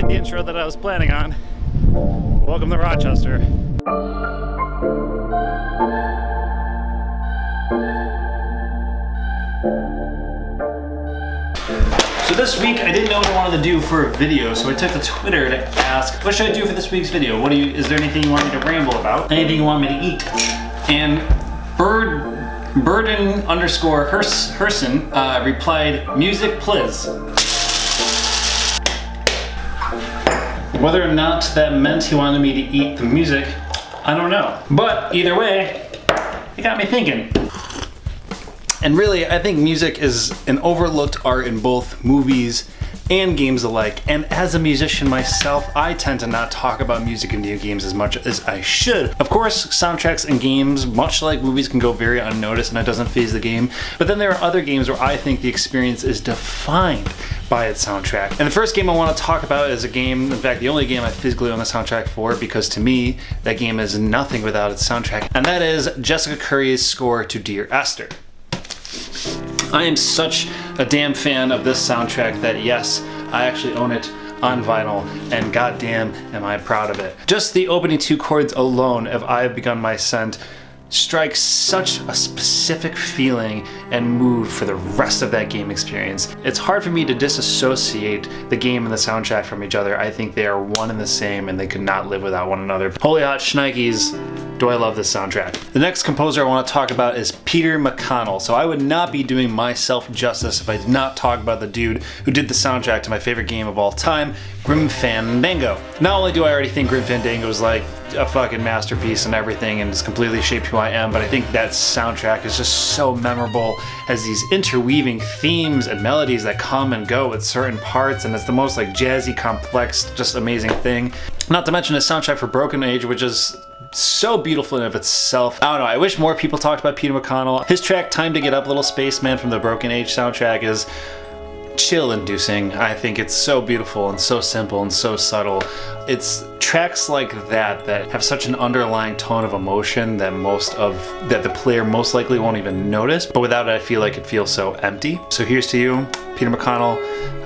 quite the intro that I was planning on. Welcome to Rochester. So this week I didn't know what I wanted to do for a video, so I took to Twitter to ask, what should I do for this week's video? Is there anything you want me to ramble about? Anything you want me to eat? And Burden underscore Herson replied, music please. Whether or not that meant he wanted me to eat the music, I don't know. But either way, it got me thinking. And really, I think music is an overlooked art in both movies and games alike. And as a musician myself, I tend to not talk about music in video games as much as I should. Of course, soundtracks in games, much like movies, can go very unnoticed and it doesn't phase the game. But then there are other games where I think the experience is defined by its soundtrack. And the first game I want to talk about is a game, in fact, the only game I physically own the soundtrack for, because to me, that game is nothing without its soundtrack. And that is Jessica Curry's score to Dear Esther. I am such a damn fan of this soundtrack that yes, I actually own it on vinyl, and goddamn am I proud of it. Just the opening two chords alone, If I Have Begun My Ascent, strikes such a specific feeling and mood for the rest of that game experience. It's hard for me to disassociate the game and the soundtrack from each other. I think they are one and the same and they could not live without one another. Holy hot shnikes, do I love this soundtrack. The next composer I want to talk about is Peter McConnell. So I would not be doing myself justice if I did not talk about the dude who did the soundtrack to my favorite game of all time, Grim Fandango. Not only do I already think Grim Fandango is like a fucking masterpiece and everything and it's completely shaped who I am, but I think that soundtrack is just so memorable as these interweaving themes and melodies that come and go at certain parts, and it's the most like jazzy, complex, just amazing thing. Not to mention a soundtrack for Broken Age, which is so beautiful in of itself. I don't know, I wish more people talked about Peter McConnell. His track Time to Get Up, Little Spaceman from the Broken Age soundtrack is chill-inducing. I think it's so beautiful and so simple and so subtle. It's tracks like that that have such an underlying tone of emotion that the player most likely won't even notice, but without it I feel like it feels so empty. So here's to you, Peter McConnell,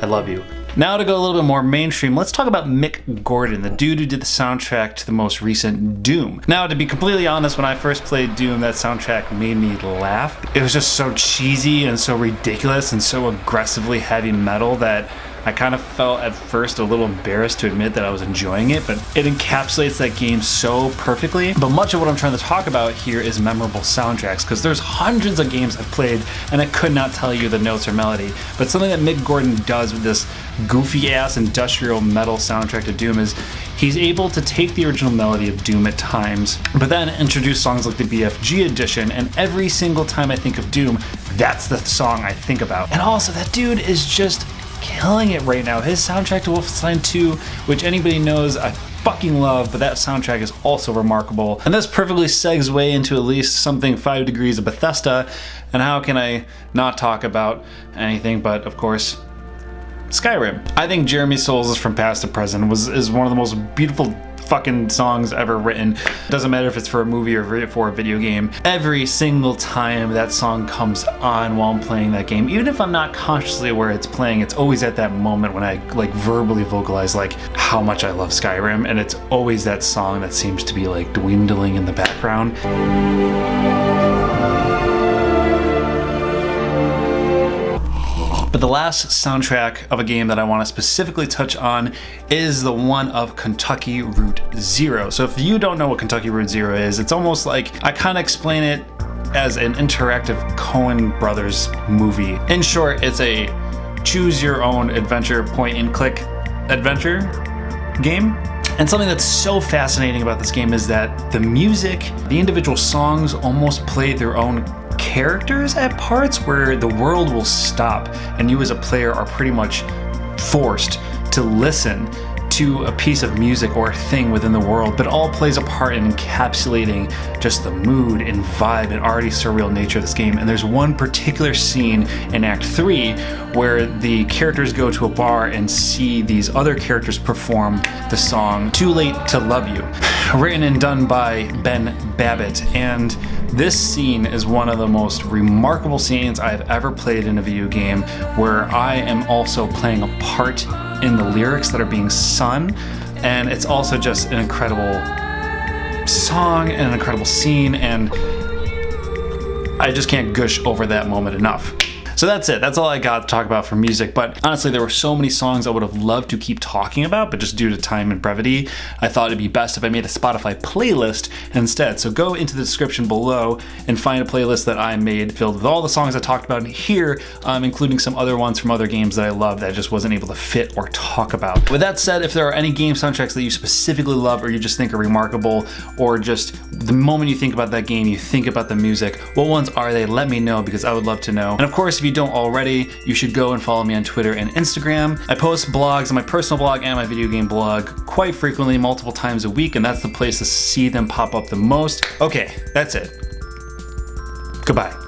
I love you. Now to go a little bit more mainstream, let's talk about Mick Gordon, the dude who did the soundtrack to the most recent Doom. Now, to be completely honest, when I first played Doom, that soundtrack made me laugh. It was just so cheesy and so ridiculous and so aggressively heavy metal that I kind of felt at first a little embarrassed to admit that I was enjoying it, but it encapsulates that game so perfectly. But much of what I'm trying to talk about here is memorable soundtracks, because there's hundreds of games I've played and I could not tell you the notes or melody. But something that Mick Gordon does with this goofy ass industrial metal soundtrack to Doom is he's able to take the original melody of Doom at times, but then introduce songs like the BFG edition, and every single time I think of Doom, that's the song I think about. And also, that dude is just killing it right now. His soundtrack to Wolfenstein 2, which anybody knows I fucking love, but that soundtrack is also remarkable. And this perfectly segues way into at least something 5 Degrees of Bethesda, and how can I not talk about anything but, of course, Skyrim. I think Jeremy Souls' From Past to Present is one of the most beautiful fucking songs ever written. Doesn't matter if it's for a movie or for a video game. Every single time that song comes on while I'm playing that game, even if I'm not consciously aware it's playing, it's always at that moment when I like verbally vocalize like how much I love Skyrim, and it's always that song that seems to be like dwindling in the background. But the last soundtrack of a game that I want to specifically touch on is the one of Kentucky Route Zero. So if you don't know what Kentucky Route Zero is, it's almost like I kind of explain it as an interactive Coen Brothers movie. In short, it's a choose your own adventure point and click adventure game. And something that's so fascinating about this game is that the music, the individual songs almost play their own characters at parts where the world will stop and you as a player are pretty much forced to listen to a piece of music or a thing within the world, but all plays a part in encapsulating just the mood and vibe and already surreal nature of this game. And there's one particular scene in Act 3 where the characters go to a bar and see these other characters perform the song Too Late to Love You, written and done by Ben Babbitt. And this scene is one of the most remarkable scenes I've ever played in a video game, where I am also playing a part in the lyrics that are being sung, and it's also just an incredible song and an incredible scene, and I just can't gush over that moment enough. So that's it. That's all I got to talk about for music. But honestly, there were so many songs I would have loved to keep talking about, but just due to time and brevity, I thought it'd be best if I made a Spotify playlist instead. So go into the description below and find a playlist that I made filled with all the songs I talked about here, including some other ones from other games that I love that I just wasn't able to fit or talk about. With that said, if there are any game soundtracks that you specifically love or you just think are remarkable, or just the moment you think about that game, you think about the music, what ones are they? Let me know, because I would love to know. And of course, if you don't already, you should go and follow me on Twitter and Instagram. I post blogs on my personal blog and my video game blog quite frequently, multiple times a week, and that's the place to see them pop up the most. Okay, that's it. Goodbye.